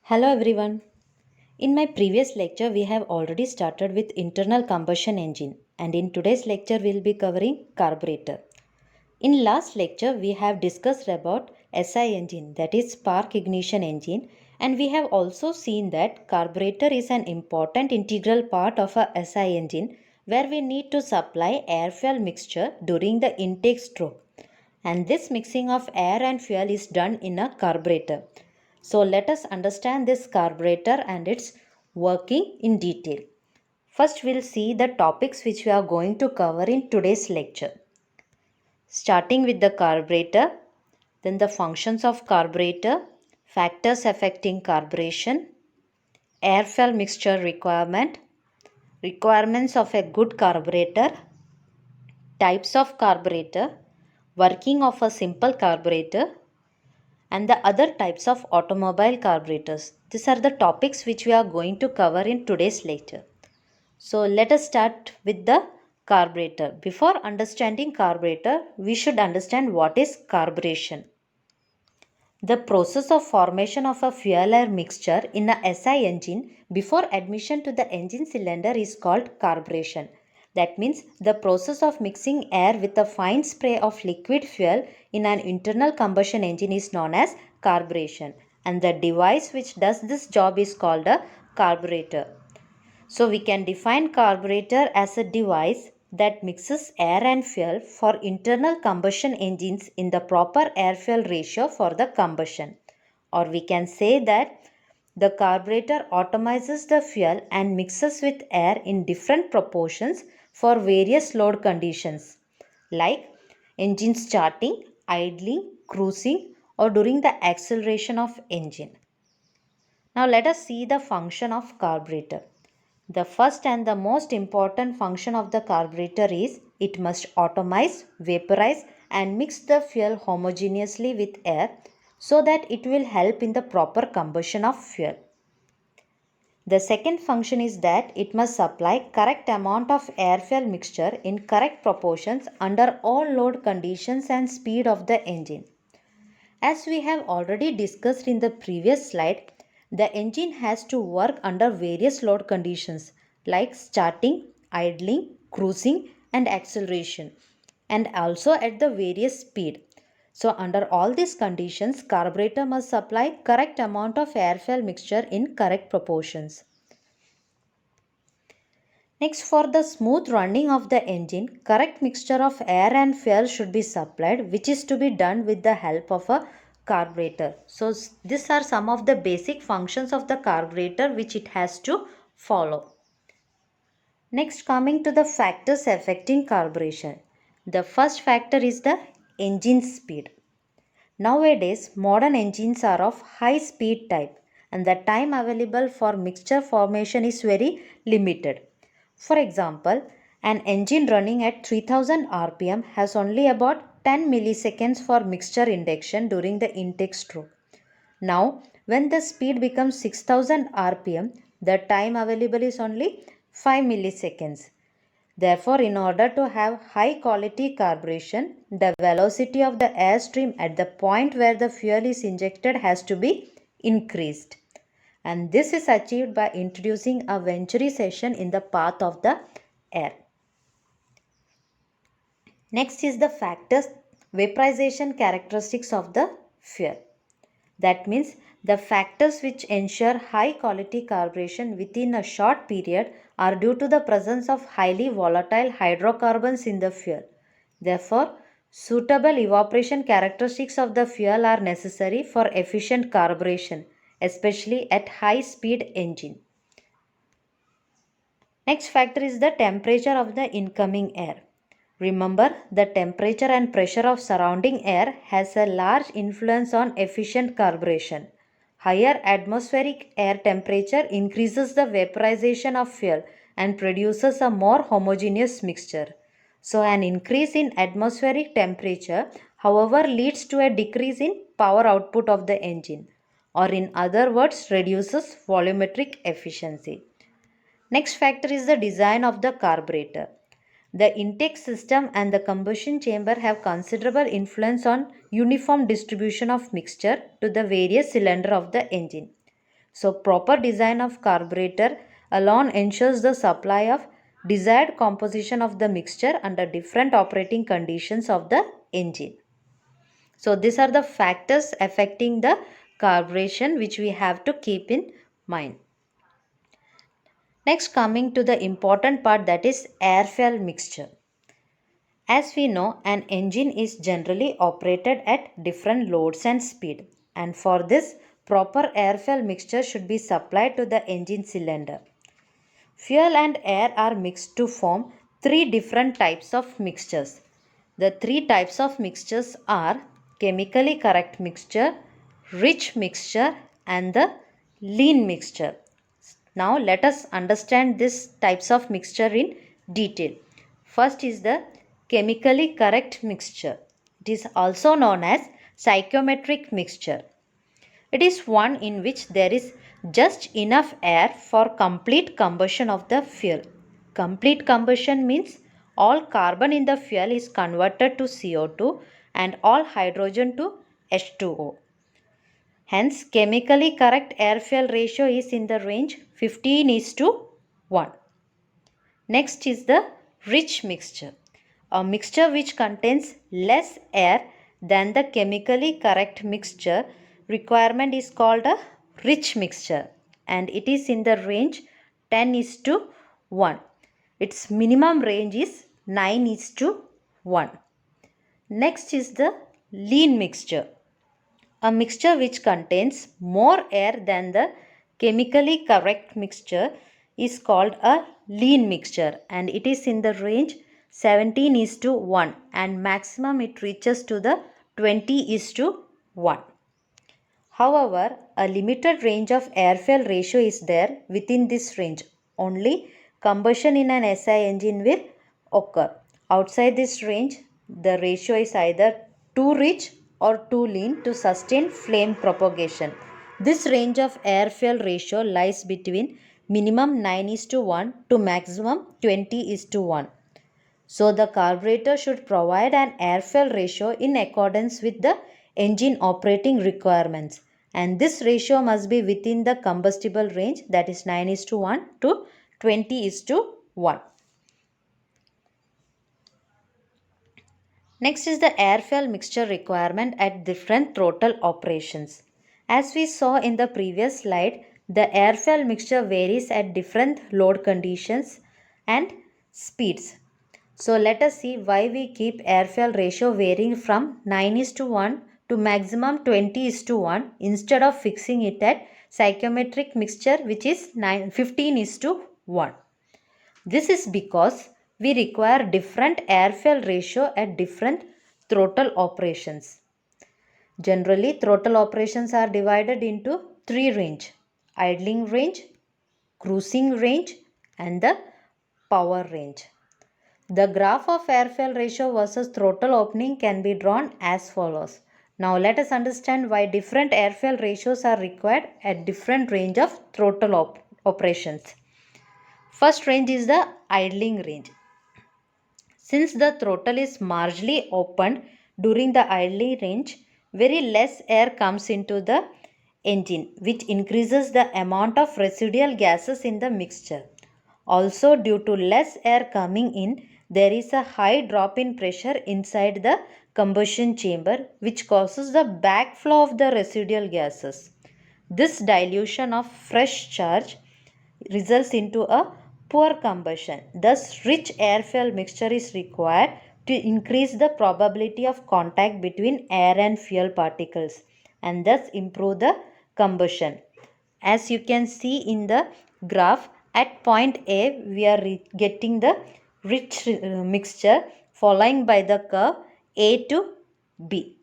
Hello everyone. In my previous lecture, we have already started with internal combustion engine, and in today's lecture, we will be covering carburetor. In last lecture, we have discussed about SI engine, that is spark ignition engine, and we have also seen that carburetor is an important integral part of a SI engine where we need to supply air-fuel mixture during the intake stroke. And this mixing of air and fuel is done in a carburetor. So let us understand this carburetor and its working in detail. First we'll see the topics which we are going to cover in today's lecture. Starting with the carburetor, then the functions of carburetor, factors affecting carburation, air-fuel mixture requirement, requirements of a good carburetor, types of carburetor, working of a simple carburetor, and the other types of automobile carburetors. These are the topics which we are going to cover in today's lecture. So let us start with the carburetor. Before understanding carburetor, we should understand what is carburation. The process of formation of a fuel air mixture in a SI engine before admission to the engine cylinder is called carburation. That means the process of mixing air with a fine spray of liquid fuel in an internal combustion engine is known as carburation, and the device which does this job is called a carburetor. So we can define carburetor as a device that mixes air and fuel for internal combustion engines in the proper air-fuel ratio for the combustion. Or we can say that the carburetor atomizes the fuel and mixes with air in different proportions for various load conditions like engine starting, idling, cruising, or during the acceleration of engine. Now let us see the function of carburetor. The first and the most important function of the carburetor is it must atomize, vaporize and mix the fuel homogeneously with air so that it will help in the proper combustion of fuel. The second function is that it must supply correct amount of air-fuel mixture in correct proportions under all load conditions and speed of the engine. As we have already discussed in the previous slide, the engine has to work under various load conditions like starting, idling, cruising and acceleration, and also at the various speed. So under all these conditions, carburetor must supply correct amount of air-fuel mixture in correct proportions. Next, for the smooth running of the engine, correct mixture of air and fuel should be supplied, which is to be done with the help of a carburetor. So these are some of the basic functions of the carburetor which it has to follow. Next, coming to the factors affecting carburation. The first factor is the engine speed. Nowadays, modern engines are of high speed type and the time available for mixture formation is very limited. For example, an engine running at 3000 rpm has only about 10 milliseconds for mixture induction during the intake stroke. Now, when the speed becomes 6000 rpm, the time available is only 5 milliseconds. Therefore, in order to have high quality carburation, the velocity of the airstream at the point where the fuel is injected has to be increased. And this is achieved by introducing a venturization in the path of the air. Next is the factors vaporization characteristics of the fuel. That means the factors which ensure high quality carburation within a short period are due to the presence of highly volatile hydrocarbons in the fuel. Therefore, suitable evaporation characteristics of the fuel are necessary for efficient carburation, especially at high speed engine. Next factor is the temperature of the incoming air. Remember, the temperature and pressure of surrounding air has a large influence on efficient carburation. Higher atmospheric air temperature increases the vaporization of fuel and produces a more homogeneous mixture. So an increase in atmospheric temperature, however, leads to a decrease in power output of the engine, or in other words, reduces volumetric efficiency. Next factor is the design of the carburetor. The intake system and the combustion chamber have considerable influence on uniform distribution of mixture to the various cylinder of the engine. So proper design of carburetor alone ensures the supply of desired composition of the mixture under different operating conditions of the engine. So these are the factors affecting the carburation which we have to keep in mind. Next, coming to the important part, that is air-fuel mixture. As we know, an engine is generally operated at different loads and speed, and for this proper air-fuel mixture should be supplied to the engine cylinder. Fuel and air are mixed to form three different types of mixtures. The three types of mixtures are chemically correct mixture, rich mixture, and the lean mixture. Now let us understand these types of mixture in detail. First is the chemically correct mixture. It is also known as stoichiometric mixture. It is one in which there is just enough air for complete combustion of the fuel. Complete combustion means all carbon in the fuel is converted to CO2 and all hydrogen to H2O. Hence, chemically correct air-fuel ratio is in the range 15:1. Next is the rich mixture. A mixture which contains less air than the chemically correct mixture requirement is called a rich mixture, and it is in the range 10:1. Its minimum range is 9:1. Next is the lean mixture. A mixture which contains more air than the chemically correct mixture is called a lean mixture, and it is in the range 17:1, and maximum it reaches to the 20:1. However, a limited range of air-fuel ratio is there. Within this range, only combustion in an SI engine will occur. Outside this range, the ratio is either too rich or too lean to sustain flame propagation. This range of air-fuel ratio lies between minimum 9:1 to maximum 20:1. So the carburetor should provide an air-fuel ratio in accordance with the engine operating requirements, and this ratio must be within the combustible range, that is 9:1 to 20:1. Next is the air-fuel mixture requirement at different throttle operations. As we saw in the previous slide, the air-fuel mixture varies at different load conditions and speeds. So let us see why we keep air-fuel ratio varying from 9:1 to maximum 20:1 instead of fixing it at stoichiometric mixture, which is 15:1. This is because we require different air-fuel ratio at different throttle operations. Generally, throttle operations are divided into three range: idling range, cruising range, and the power range. The graph of air-fuel ratio versus throttle opening can be drawn as follows. Now let us understand why different air-fuel ratios are required at different range of throttle operations. First range is the idling range. Since the throttle is marginally opened during the idling range, very less air comes into the engine, which increases the amount of residual gases in the mixture. Also, due to less air coming in, there is a high drop in pressure inside the combustion chamber, which causes the backflow of the residual gases. This dilution of fresh charge results into a poor combustion. Thus, rich air-fuel mixture is required to increase the probability of contact between air and fuel particles and thus improve the combustion. As you can see in the graph, at point A, we are getting the rich mixture following by the curve A to B.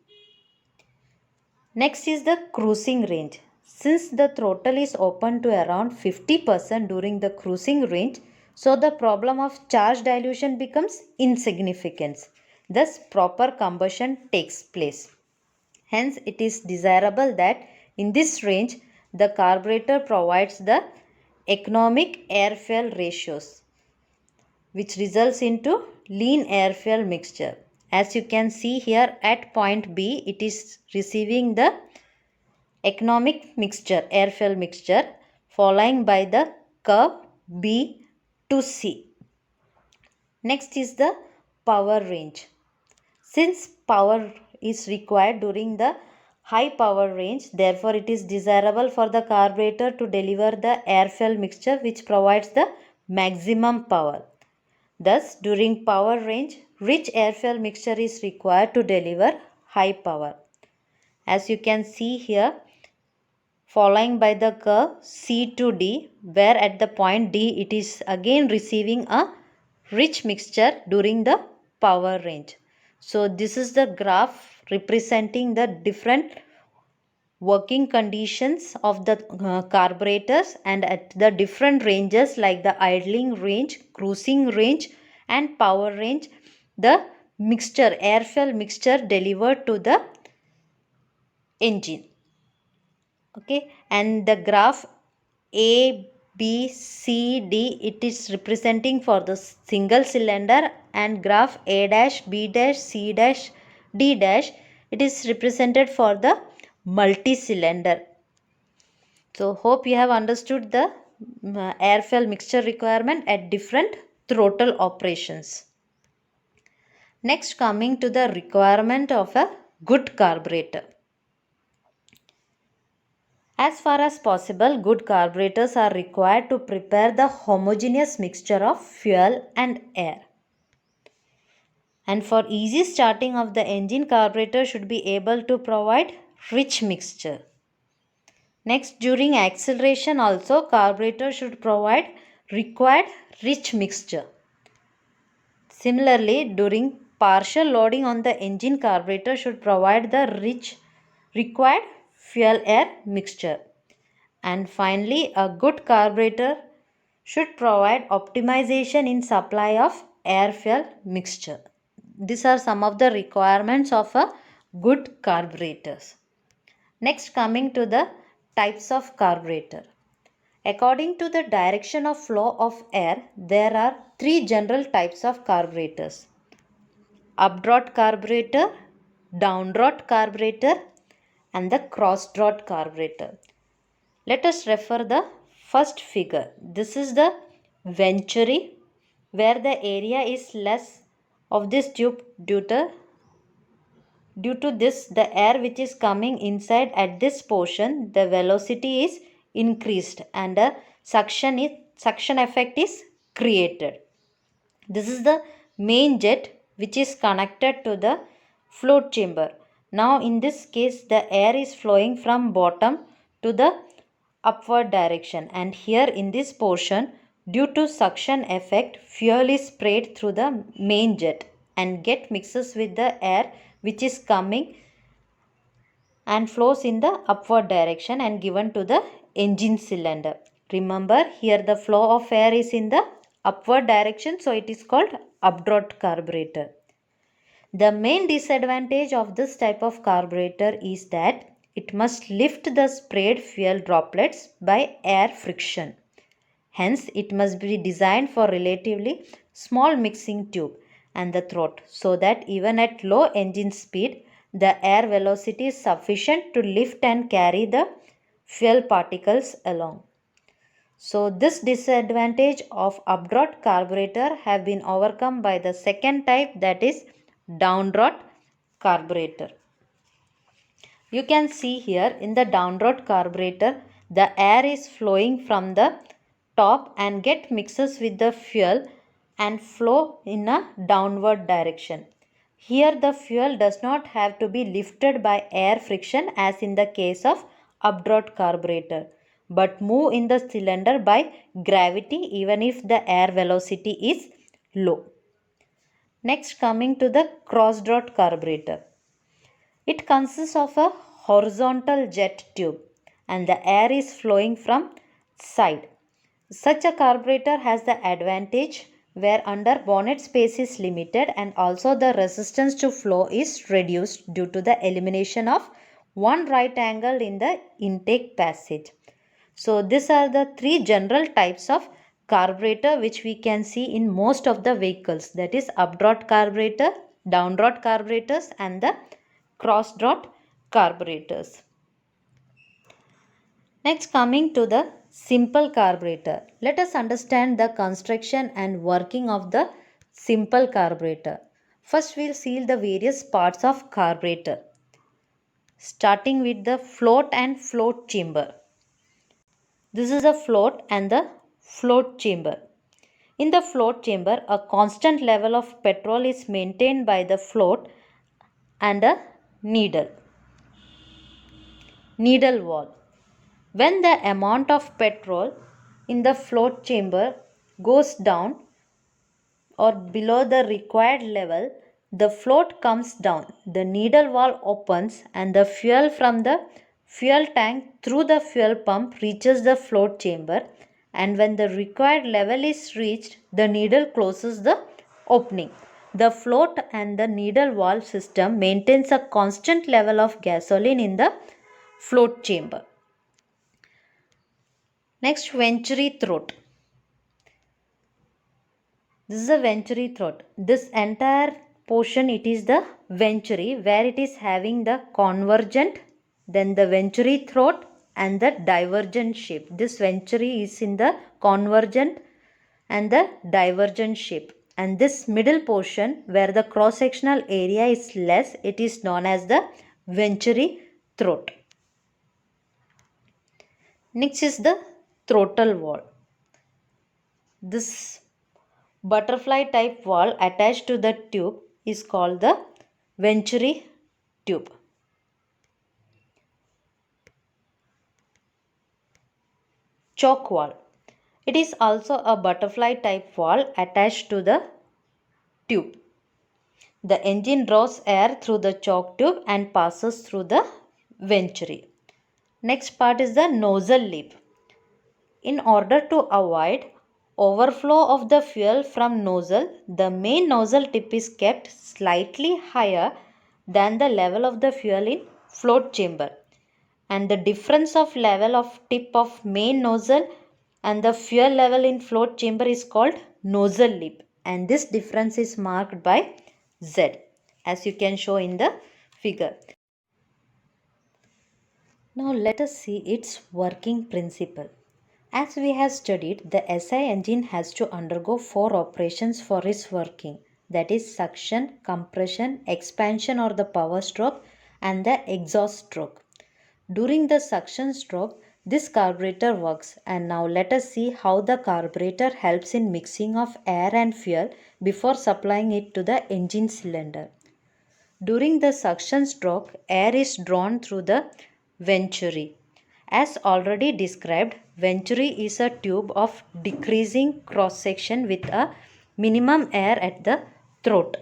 Next is the cruising range. Since the throttle is open to around 50% during the cruising range, so the problem of charge dilution becomes insignificant. Thus, proper combustion takes place. Hence, it is desirable that in this range, the carburetor provides the economic air-fuel ratios, which results into lean air-fuel mixture. As you can see here at point B, it is receiving the economic mixture, air-fuel mixture, following by the curve B to C. Next is the power range. Since power is required during the high power range, therefore it is desirable for the carburetor to deliver the air-fuel mixture which provides the maximum power. Thus, during power range, rich air-fuel mixture is required to deliver high power. As you can see here, following by the curve C to D, where at the point D it is again receiving a rich mixture during the power range. So this is the graph representing the different working conditions of the carburetors and at the different ranges like the idling range, cruising range and power range, the mixture, air-fuel mixture delivered to the engine. Okay, and the graph A, B, C, D, it is representing for the single cylinder, and graph A dash, B dash, C dash, D dash, it is represented for the multi-cylinder. So hope you have understood the air-fuel mixture requirement at different throttle operations. Next, coming to the requirement of a good carburetor. As far as possible, good carburetors are required to prepare the homogeneous mixture of fuel and air. And for easy starting of the engine, carburetor should be able to provide rich mixture. Next, during acceleration also, carburetor should provide required rich mixture. Similarly, during partial loading on the engine, carburetor should provide the required fuel air mixture. And finally, a good carburetor should provide optimization in supply of air-fuel mixture. These are some of the requirements of a good carburetors. Next, coming to the types of carburetor. According to the direction of flow of air, there are three general types of carburetors: updraft carburetor, downdraft carburetor, and the cross-draft carburetor. Let us refer the first figure. This is the venturi, where the area is less of this tube due to this, the air which is coming inside at this portion, the velocity is increased and a suction effect is created. This is the main jet which is connected to the float chamber. Now in this case, the air is flowing from bottom to the upward direction, and here in this portion, due to suction effect, fuel is sprayed through the main jet and get mixes with the air which is coming and flows in the upward direction and given to the engine cylinder. Remember, here the flow of air is in the upward direction, so it is called updraft carburetor. The main disadvantage of this type of carburetor is that it must lift the sprayed fuel droplets by air friction. Hence, it must be designed for relatively small mixing tube and the throat, so that even at low engine speed, the air velocity is sufficient to lift and carry the fuel particles along. So this disadvantage of updraft carburetor have been overcome by the second type, that is downdraft carburetor. You can see here in the downdraft carburetor, the air is flowing from the top and get mixes with the fuel and flow in a downward direction. Here the fuel does not have to be lifted by air friction as in the case of updraft carburetor, but move in the cylinder by gravity even if the air velocity is low. Next, coming to the cross-draft carburetor. It consists of a horizontal jet tube and the air is flowing from side. Such a carburetor has the advantage where under bonnet space is limited and also the resistance to flow is reduced due to the elimination of one right angle in the intake passage. So these are the three general types of carburetor which we can see in most of the vehicles, that is updraft carburetor, downdraft carburetors and the cross-draft carburetors. Next, coming to the simple carburetor. Let us understand the construction and working of the simple carburetor. First, we'll see the various parts of carburetor, starting with the float and float chamber. This is a float and the float chamber. In the float chamber, a constant level of petrol is maintained by the float and a needle wall. When the amount of petrol in the float chamber goes down or below the required level, the float comes down, the needle valve opens, and the fuel from the fuel tank through the fuel pump reaches the float chamber. And when the required level is reached, the needle closes the opening. The float and the needle valve system maintains a constant level of gasoline in the float chamber. Next, venturi throat. This is a venturi throat. This entire portion, it is the venturi, where it is having the convergent, then the venturi throat and the divergent shape. This venturi is in the convergent and the divergent shape. And this middle portion, where the cross-sectional area is less, it is known as the venturi throat. Next is the throttle valve. This butterfly type valve attached to the tube is called the venturi tube. Choke valve. It is also a butterfly type valve attached to the tube. The engine draws air through the choke tube and passes through the venturi. Next part is the nozzle lip. In order to avoid overflow of the fuel from nozzle, the main nozzle tip is kept slightly higher than the level of the fuel in float chamber, and the difference of level of tip of main nozzle and the fuel level in float chamber is called nozzle lip, and this difference is marked by Z, as you can show in the figure. Now let us see its working principle. As we have studied, the SI engine has to undergo 4 operations for its working, that is suction, compression, expansion or the power stroke and the exhaust stroke. During the suction stroke, this carburetor works, and now let us see how the carburetor helps in mixing of air and fuel before supplying it to the engine cylinder. During the suction stroke, air is drawn through the venturi. As already described, venturi is a tube of decreasing cross section with a minimum air at the throat.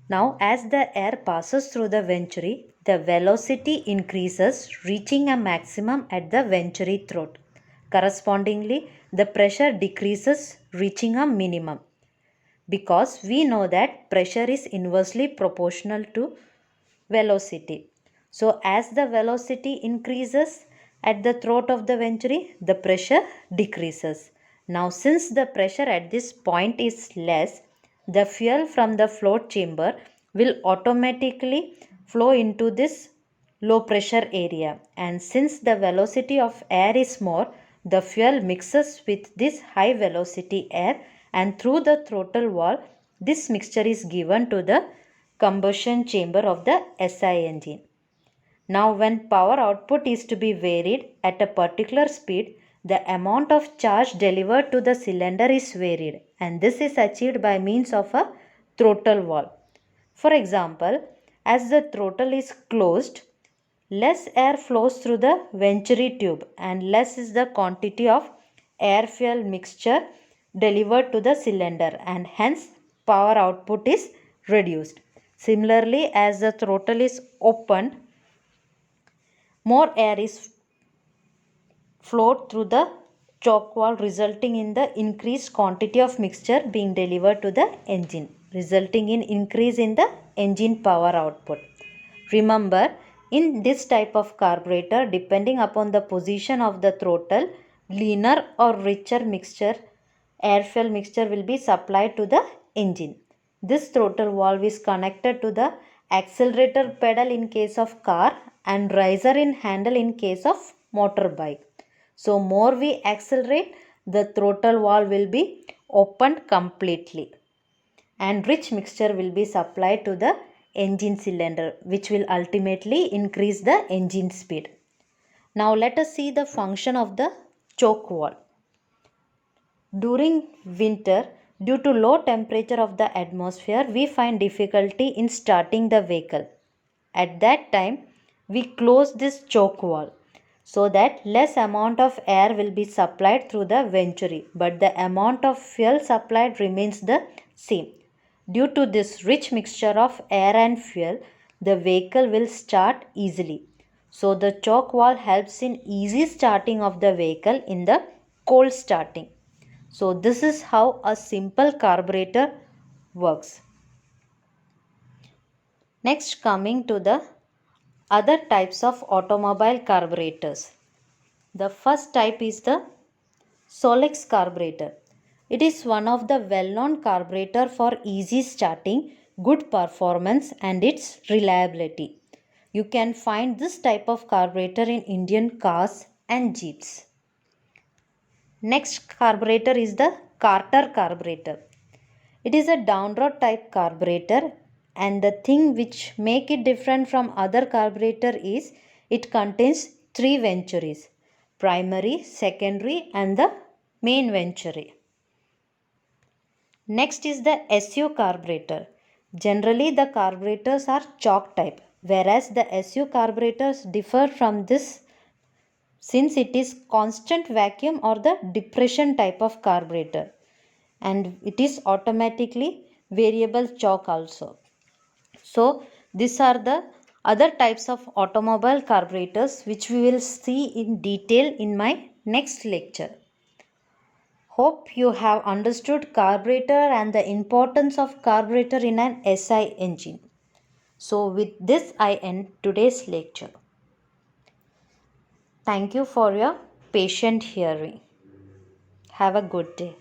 Now, as the air passes through the venturi, the velocity increases, reaching a maximum at the venturi throat. Correspondingly, the pressure decreases, reaching a minimum. Because we know that pressure is inversely proportional to velocity. So, as the velocity increases at the throat of the venturi, the pressure decreases. Now, since the pressure at this point is less, the fuel from the float chamber will automatically flow into this low pressure area, and since the velocity of air is more, the fuel mixes with this high velocity air, and through the throttle valve this mixture is given to the combustion chamber of the SI engine. Now, when power output is to be varied at a particular speed, the amount of charge delivered to the cylinder is varied, and this is achieved by means of a throttle valve. For example, as the throttle is closed, less air flows through the venturi tube and less is the quantity of air fuel mixture delivered to the cylinder, and hence power output is reduced. Similarly, as the throttle is opened, more air is flowed through the choke valve, resulting in the increased quantity of mixture being delivered to the engine, resulting in increase in the engine power output. Remember, in this type of carburetor, depending upon the position of the throttle, leaner or richer mixture, air fuel mixture will be supplied to the engine. This throttle valve is connected to the accelerator pedal in case of car and riser in handle in case of motorbike. So more we accelerate, the throttle valve will be opened completely and rich mixture will be supplied to the engine cylinder, which will ultimately increase the engine speed. Now let us see the function of the choke valve. During winter, due to low temperature of the atmosphere, we find difficulty in starting the vehicle. At that time, we close this choke valve so that less amount of air will be supplied through the venturi, but the amount of fuel supplied remains the same. Due to this rich mixture of air and fuel, the vehicle will start easily. So the choke valve helps in easy starting of the vehicle in the cold starting. So this is how a simple carburetor works. Next, coming to the other types of automobile carburetors. The first type is the Solex carburetor. It is one of the well-known carburetor for easy starting, good performance and its reliability. You can find this type of carburetor in Indian cars and jeeps. Next carburetor is the Carter carburetor. It is a downdraft type carburetor, and the thing which make it different from other carburetor is it contains three venturies: primary, secondary and the main venturi. Next is the SU carburetor. Generally the carburetors are choke type, whereas the SU carburetors differ from this since it is constant vacuum or the depression type of carburetor, and it is automatically variable choke also. So these are the other types of automobile carburetors which we will see in detail in my next lecture. Hope you have understood carburetor and the importance of carburetor in an SI engine. So with this I end today's lecture. Thank you for your patient hearing. Have a good day.